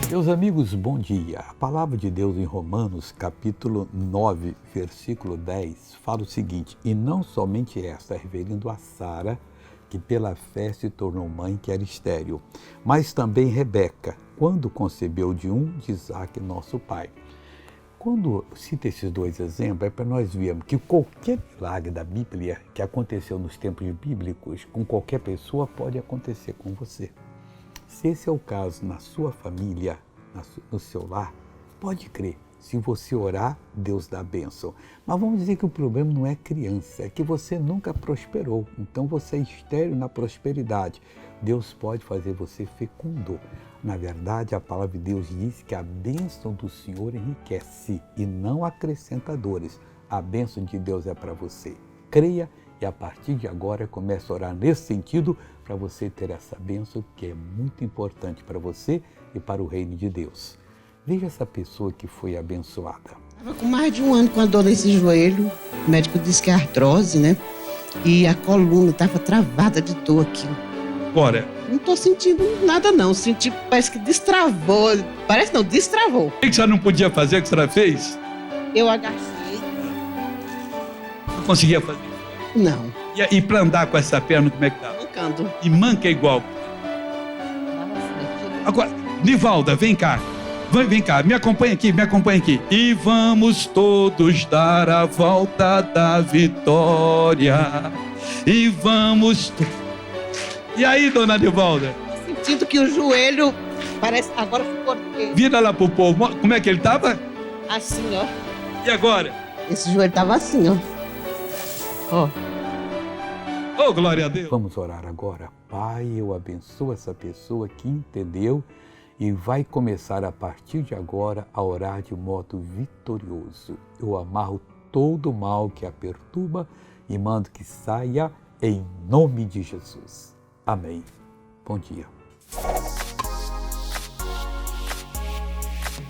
Meus amigos, bom dia. A palavra de Deus em Romanos, capítulo 9, versículo 10, fala o seguinte: e não somente esta, referindo a Sara, que pela fé se tornou mãe, que era estéril, mas também Rebeca, quando concebeu de Isaque, nosso pai. Quando cita esses dois exemplos, é para nós vermos que qualquer milagre da Bíblia que aconteceu nos tempos bíblicos, com qualquer pessoa, pode acontecer com você. Se esse é o caso na sua família, no seu lar, pode crer. Se você orar, Deus dá a bênção. Mas vamos dizer que o problema não é criança, é que você nunca prosperou. Então você é estéril na prosperidade. Deus pode fazer você fecundo. Na verdade, a palavra de Deus diz que a bênção do Senhor enriquece e não acrescenta dores. A bênção de Deus é para você. Creia e a partir de agora comece a orar nesse sentido para você ter essa bênção que é muito importante para você e para o reino de Deus. Veja essa pessoa que foi abençoada. Estava com mais de um ano com a dor nesse joelho. O médico disse que é artrose, né? E a coluna estava travada de dor aqui. Agora, Não estou sentindo nada não. Senti, parece que destravou. Parece não, destravou. o que a senhora não podia fazer, que a senhora fez? Eu agachei. Não conseguia fazer. Não. E para andar com essa perna, como é que tá? Mancando. E manca igual. Agora, Nivalda, vem cá. Vem cá, me acompanha aqui, me acompanha aqui. E vamos todos dar a volta da vitória. E vamos... E aí, dona Nivalda? Sentindo que o joelho parece... Agora ficou Vira lá pro povo. Como é que ele tava? assim, ó. E agora? Esse joelho tava assim, ó. Ó. Oh, glória a Deus. Vamos orar agora. Pai, eu abençoo essa pessoa que entendeu e vai começar a partir de agora a orar de modo vitorioso. Eu amarro todo o mal que a perturba e mando que saia em nome de Jesus. Amém. Bom dia.